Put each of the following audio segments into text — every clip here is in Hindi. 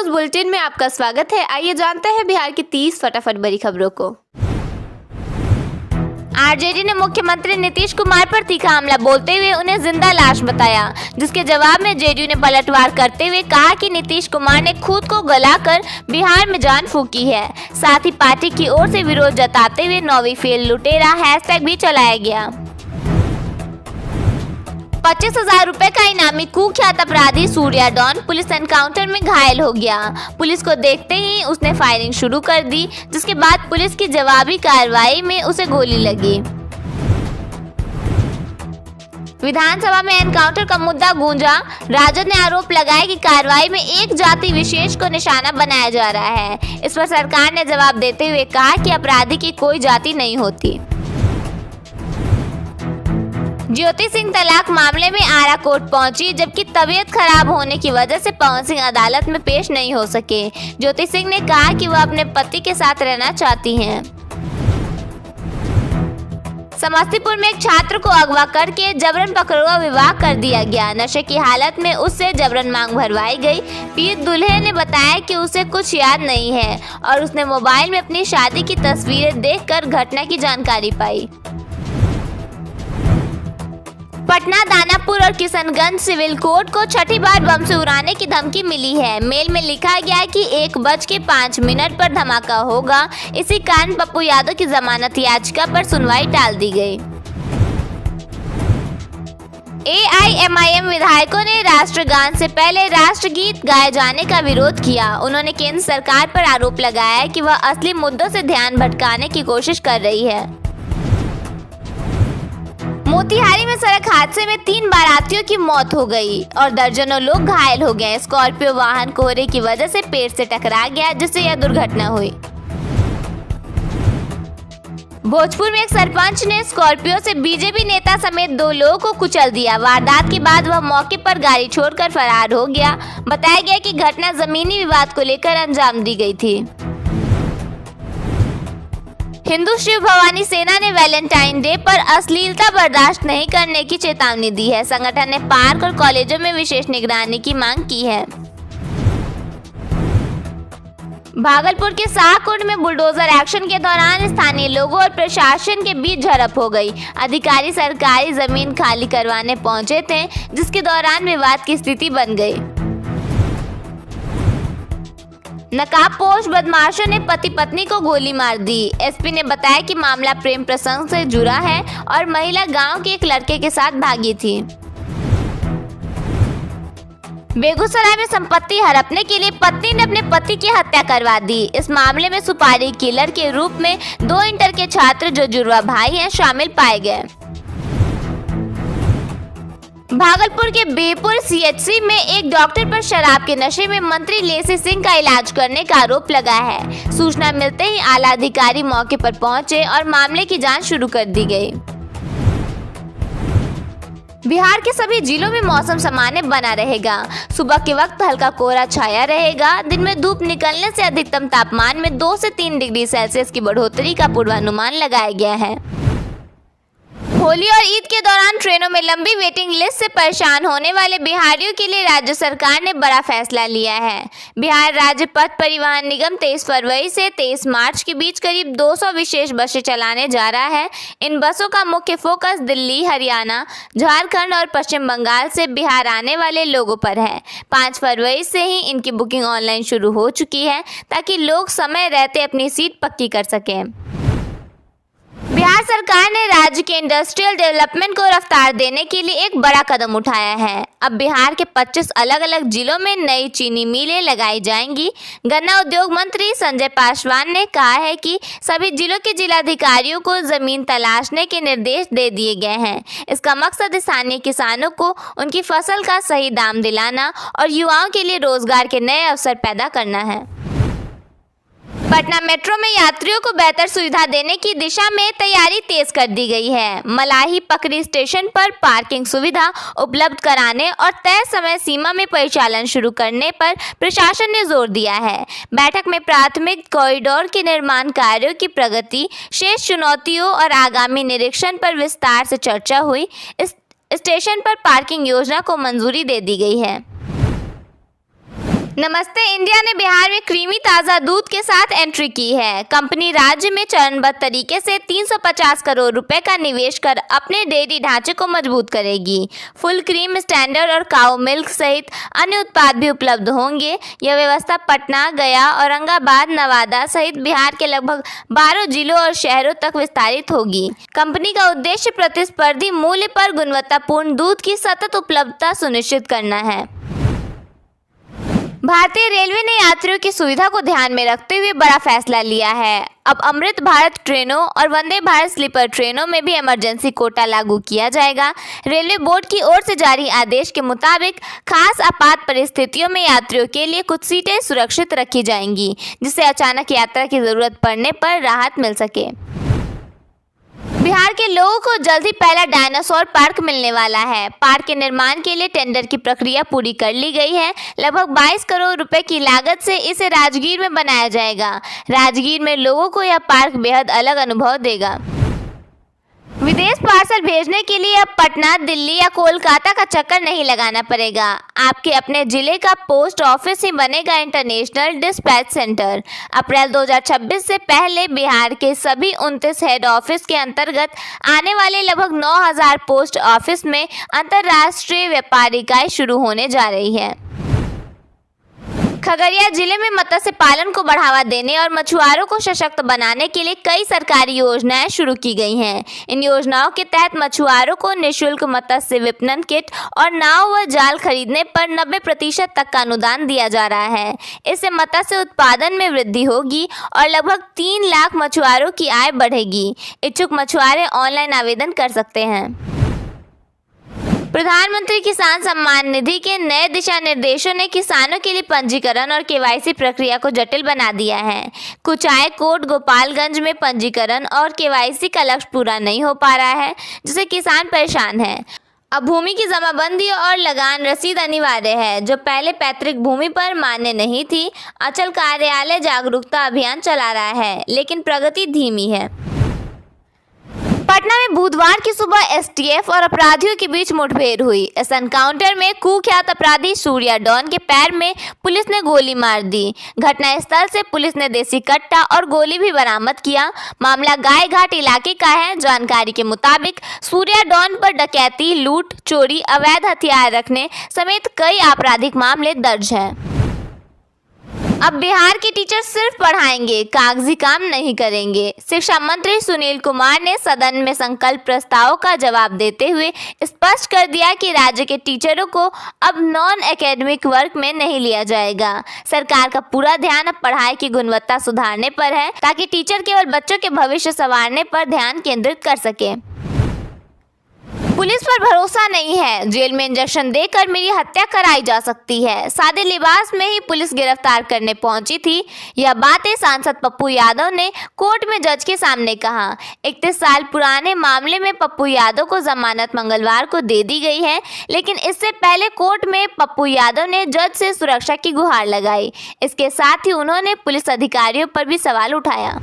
न्यूज बुलेटिन में आपका स्वागत है। आइए जानते हैं बिहार की 30 फटाफट बड़ी खबरों को। आरजेडी ने मुख्यमंत्री नीतीश कुमार पर तीखा हमला बोलते हुए उन्हें जिंदा लाश बताया, जिसके जवाब में जेडीयू ने पलटवार करते हुए कहा कि नीतीश कुमार ने खुद को गलाकर बिहार में जान फूंकी है। साथ ही पार्टी की ओर से विरोध जताते हुए 9वीं फेल लुटेरा हैशटैग भी चलाया गया। 25,000 रुपए का इनामी कुख्यात अपराधी सूर्या डॉन पुलिस एनकाउंटर में घायल हो गया। पुलिस को देखते ही उसने फायरिंग शुरू कर दी, जिसके बाद पुलिस की जवाबी कार्रवाई में उसे गोली लगी। विधानसभा में एनकाउंटर का मुद्दा गूंजा। राजद ने आरोप लगाया कि कार्रवाई में एक जाति विशेष को निशाना बनाया जा रहा है। इस पर सरकार ने जवाब देते हुए कहा कि अपराधी की कोई जाति नहीं होती। ज्योति सिंह तलाक मामले में आरा कोर्ट पहुंची, जबकि तबीयत खराब होने की वजह से पवन सिंह अदालत में पेश नहीं हो सके। ज्योति सिंह ने कहा कि वह अपने पति के साथ रहना चाहती हैं। समस्तीपुर में एक छात्र को अगवा करके जबरन पकड़वा विवाह कर दिया गया। नशे की हालत में उससे जबरन मांग भरवाई गई। पीड़ित दूल्हे ने बताया कि उसे कुछ याद नहीं है और उसने मोबाइल में अपनी शादी की तस्वीरें देखकर घटना की जानकारी पाई। पटना, दानापुर और किशनगंज सिविल कोर्ट को छठी बार बम से उड़ाने की धमकी मिली है। मेल में लिखा गया है कि 1:05 पर धमाका होगा। इसी कारण पप्पू यादव की जमानत याचिका पर सुनवाई टाल दी गई। AIMIM विधायकों ने राष्ट्रगान से पहले राष्ट्रगीत गाए जाने का विरोध किया। उन्होंने केंद्र सरकार पर आरोप लगाया कि वह असली मुद्दों से ध्यान भटकाने की कोशिश कर रही है। मोतिहारी में सड़क हादसे में 3 बारातियों की मौत हो गई और दर्जनों लोग घायल हो गए। स्कॉर्पियो वाहन कोहरे की वजह से पेड़ से टकरा गया, जिससे यह दुर्घटना हुई। भोजपुर में एक सरपंच ने स्कॉर्पियो से बीजेपी नेता समेत 2 लोगों को कुचल दिया। वारदात के बाद वह मौके पर गाड़ी छोड़कर फरार हो गया। बताया गया कि घटना जमीनी विवाद को लेकर अंजाम दी गई थी। हिंदू शिव भवानी सेना ने वैलेंटाइन डे पर अश्लीलता बर्दाश्त नहीं करने की चेतावनी दी है। संगठन ने पार्क और कॉलेजों में विशेष निगरानी की मांग की है। भागलपुर के शाहकुंड में बुलडोजर एक्शन के दौरान स्थानीय लोगों और प्रशासन के बीच झड़प हो गई। अधिकारी सरकारी जमीन खाली करवाने पहुंचे थे, जिसके दौरान विवाद की स्थिति बन गई। नकाबपोश बदमाशों ने पति पत्नी को गोली मार दी। एसपी ने बताया कि मामला प्रेम प्रसंग से जुड़ा है और महिला गांव के एक लड़के के साथ भागी थी। बेगूसराय में संपत्ति हड़पने के लिए पत्नी ने अपने पति की हत्या करवा दी। इस मामले में सुपारी किलर के रूप में 2 इंटर के छात्र जो जुड़वा भाई हैं शामिल पाए गए। भागलपुर के बेपुर सीएचसी में एक डॉक्टर पर शराब के नशे में मंत्री लेसी सिंह का इलाज करने का आरोप लगा है। सूचना मिलते ही आला अधिकारी मौके पर पहुंचे और मामले की जांच शुरू कर दी गई। बिहार के सभी जिलों में मौसम सामान्य बना रहेगा। सुबह के वक्त हल्का कोहरा छाया रहेगा। दिन में धूप निकलने से अधिकतम तापमान में 2 से 3 डिग्री सेल्सियस की बढ़ोतरी का पूर्वानुमान लगाया गया है। होली और ईद के दौरान ट्रेनों में लंबी वेटिंग लिस्ट से परेशान होने वाले बिहारियों के लिए राज्य सरकार ने बड़ा फैसला लिया है। बिहार राज्य पथ परिवहन निगम 23 फरवरी से 23 मार्च के बीच करीब 200 विशेष बसें चलाने जा रहा है। इन बसों का मुख्य फोकस दिल्ली, हरियाणा, झारखंड और पश्चिम बंगाल से बिहार आने वाले लोगों पर है। 5 फरवरी से ही इनकी बुकिंग ऑनलाइन शुरू हो चुकी है, ताकि लोग समय रहते अपनी सीट पक्की कर सकें। बिहार सरकार ने राज्य के इंडस्ट्रियल डेवलपमेंट को रफ्तार देने के लिए एक बड़ा कदम उठाया है। अब बिहार के 25 अलग अलग जिलों में नई चीनी मिलें लगाई जाएंगी। गन्ना उद्योग मंत्री संजय पासवान ने कहा है कि सभी जिलों के जिलाधिकारियों को जमीन तलाशने के निर्देश दे दिए गए हैं। इसका मकसद स्थानीय किसानों को उनकी फसल का सही दाम दिलाना और युवाओं के लिए रोजगार के नए अवसर पैदा करना है। पटना मेट्रो में यात्रियों को बेहतर सुविधा देने की दिशा में तैयारी तेज कर दी गई है। मलाही पकड़ी स्टेशन पर पार्किंग सुविधा उपलब्ध कराने और तय समय सीमा में परिचालन शुरू करने पर प्रशासन ने जोर दिया है। बैठक में प्राथमिक कॉरिडोर के निर्माण कार्यों की प्रगति, शेष चुनौतियों और आगामी निरीक्षण पर विस्तार से चर्चा हुई। इस स्टेशन पर पार्किंग योजना को मंजूरी दे दी गई है। नमस्ते इंडिया ने बिहार में क्रीमी ताज़ा दूध के साथ एंट्री की है। कंपनी राज्य में चरणबद्ध तरीके से 350 करोड़ रुपए का निवेश कर अपने डेयरी ढांचे को मजबूत करेगी। फुल क्रीम, स्टैंडर्ड और काऊ मिल्क सहित अन्य उत्पाद भी उपलब्ध होंगे। यह व्यवस्था पटना, गया, औरंगाबाद, नवादा सहित बिहार के लगभग 12 जिलों और शहरों तक विस्तारित होगी। कंपनी का उद्देश्य प्रतिस्पर्धी मूल्य पर गुणवत्तापूर्ण दूध की सतत उपलब्धता सुनिश्चित करना है। भारतीय रेलवे ने यात्रियों की सुविधा को ध्यान में रखते हुए बड़ा फैसला लिया है। अब अमृत भारत ट्रेनों और वंदे भारत स्लीपर ट्रेनों में भी इमरजेंसी कोटा लागू किया जाएगा। रेलवे बोर्ड की ओर से जारी आदेश के मुताबिक खास आपात परिस्थितियों में यात्रियों के लिए कुछ सीटें सुरक्षित रखी जाएंगी, जिससे अचानक यात्रा की जरूरत पड़ने पर राहत मिल सके। बिहार के लोगों को जल्द ही पहला डायनासोर पार्क मिलने वाला है। पार्क के निर्माण के लिए टेंडर की प्रक्रिया पूरी कर ली गई है। लगभग 22 करोड़ रुपए की लागत से इसे राजगीर में बनाया जाएगा। राजगीर में लोगों को यह पार्क बेहद अलग अनुभव देगा। विदेश पार्सल भेजने के लिए अब पटना, दिल्ली या कोलकाता का चक्कर नहीं लगाना पड़ेगा। आपके अपने जिले का पोस्ट ऑफिस ही बनेगा इंटरनेशनल डिस्पैच सेंटर। अप्रैल 2026 से पहले बिहार के सभी 29 हेड ऑफिस के अंतर्गत आने वाले लगभग 9000 पोस्ट ऑफिस में अंतर्राष्ट्रीय व्यापार इकाई शुरू होने जा रही है। खगड़िया जिले में मत्स्य पालन को बढ़ावा देने और मछुआरों को सशक्त बनाने के लिए कई सरकारी योजनाएं शुरू की गई हैं। इन योजनाओं के तहत मछुआरों को निःशुल्क मत्स्य विपणन किट और नाव व जाल खरीदने पर 90% तक का अनुदान दिया जा रहा है। इससे मत्स्य उत्पादन में वृद्धि होगी और लगभग 3 लाख मछुआरों की आय बढ़ेगी। इच्छुक मछुआरे ऑनलाइन आवेदन कर सकते हैं। प्रधानमंत्री किसान सम्मान निधि के नए दिशा निर्देशों ने किसानों के लिए पंजीकरण और केवाईसी प्रक्रिया को जटिल बना दिया है। कुचाय कोट गोपालगंज में पंजीकरण और केवाईसी का लक्ष्य पूरा नहीं हो पा रहा है, जिससे किसान परेशान हैं। अब भूमि की जमाबंदी और लगान रसीद अनिवार्य है, जो पहले पैतृक भूमि पर मान्य नहीं थी। अंचल कार्यालय जागरूकता अभियान चला रहा है, लेकिन प्रगति धीमी है। पटना में बुधवार की सुबह एसटीएफ और अपराधियों के बीच मुठभेड़ हुई। इस एनकाउंटर में कुख्यात अपराधी सूर्या डॉन के पैर में पुलिस ने गोली मार दी। घटनास्थल से पुलिस ने देसी कट्टा और गोली भी बरामद किया। मामला गाय घाट इलाके का है। जानकारी के मुताबिक सूर्या डॉन पर डकैती, लूट, चोरी, अवैध हथियार रखने समेत कई आपराधिक मामले दर्ज हैं। अब बिहार के टीचर सिर्फ पढ़ाएंगे, कागजी काम नहीं करेंगे। शिक्षा मंत्री सुनील कुमार ने सदन में संकल्प प्रस्ताव का जवाब देते हुए स्पष्ट कर दिया कि राज्य के टीचरों को अब नॉन एकेडमिक वर्क में नहीं लिया जाएगा। सरकार का पूरा ध्यान अब पढ़ाई की गुणवत्ता सुधारने पर है, ताकि टीचर केवल बच्चों के भविष्य संवारने पर ध्यान केंद्रित कर सके। पुलिस पर भरोसा नहीं है, जेल में इंजेक्शन देकर मेरी हत्या कराई जा सकती है। सादे लिबास में ही पुलिस गिरफ्तार करने पहुंची थी। यह बातें सांसद पप्पू यादव ने कोर्ट में जज के सामने कहा। 31 साल पुराने मामले में पप्पू यादव को जमानत मंगलवार को दे दी गई है, लेकिन इससे पहले कोर्ट में पप्पू यादव ने जज से सुरक्षा की गुहार लगाई। इसके साथ ही उन्होंने पुलिस अधिकारियों पर भी सवाल उठाया।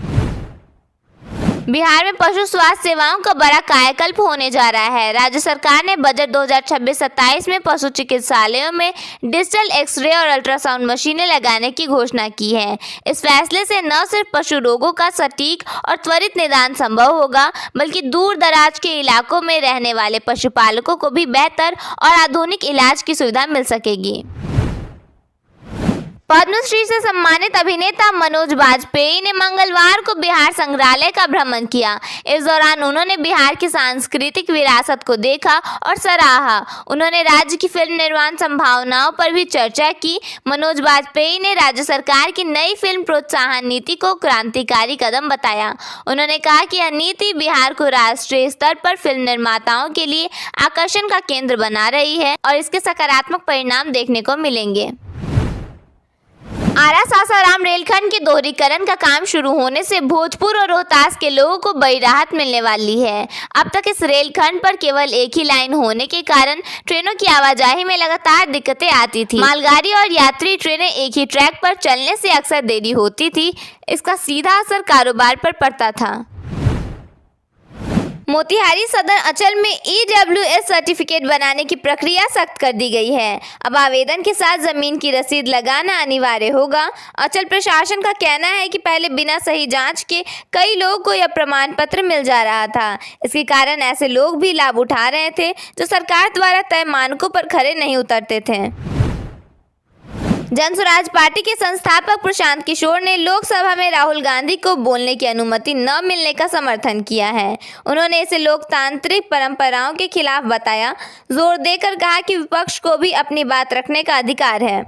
बिहार में पशु स्वास्थ्य सेवाओं का बड़ा कायाकल्प होने जा रहा है। राज्य सरकार ने बजट 2026-27 में पशु चिकित्सालयों में डिजिटल एक्सरे और अल्ट्रासाउंड मशीनें लगाने की घोषणा की है। इस फैसले से न सिर्फ पशु रोगों का सटीक और त्वरित निदान संभव होगा, बल्कि दूर दराज के इलाकों में रहने वाले पशुपालकों को भी बेहतर और आधुनिक इलाज की सुविधा मिल सकेगी। पद्मश्री से सम्मानित अभिनेता मनोज बाजपेयी ने मंगलवार को बिहार संग्रहालय का भ्रमण किया। इस दौरान उन्होंने बिहार की सांस्कृतिक विरासत को देखा और सराहा। उन्होंने राज्य की फिल्म निर्माण संभावनाओं पर भी चर्चा की। मनोज बाजपेयी ने राज्य सरकार की नई फिल्म प्रोत्साहन नीति को क्रांतिकारी कदम बताया। उन्होंने कहा कि यह नीति बिहार को राष्ट्रीय स्तर पर फिल्म निर्माताओं के लिए आकर्षण का केंद्र बना रही है और इसके सकारात्मक परिणाम देखने को मिलेंगे। आरा सासाराम रेलखंड के दोहरीकरण का काम शुरू होने से भोजपुर और रोहतास के लोगों को बड़ी राहत मिलने वाली है। अब तक इस रेलखंड पर केवल एक ही लाइन होने के कारण ट्रेनों की आवाजाही में लगातार दिक्कतें आती थी। मालगाड़ी और यात्री ट्रेनें एक ही ट्रैक पर चलने से अक्सर देरी होती थी। इसका सीधा असर कारोबार पर पड़ता था। मोतिहारी सदर अंचल में EWS सर्टिफिकेट बनाने की प्रक्रिया सख्त कर दी गई है। अब आवेदन के साथ जमीन की रसीद लगाना अनिवार्य होगा। अंचल प्रशासन का कहना है कि पहले बिना सही जांच के कई लोगों को यह प्रमाण पत्र मिल जा रहा था। इसके कारण ऐसे लोग भी लाभ उठा रहे थे जो सरकार द्वारा तय मानकों पर खरे नहीं उतरते थे। जन स्वराज पार्टी के संस्थापक प्रशांत किशोर ने लोकसभा में राहुल गांधी को बोलने की अनुमति न मिलने का समर्थन किया है। उन्होंने इसे लोकतांत्रिक परंपराओं के खिलाफ बताया, जोर देकर कहा कि विपक्ष को भी अपनी बात रखने का अधिकार है।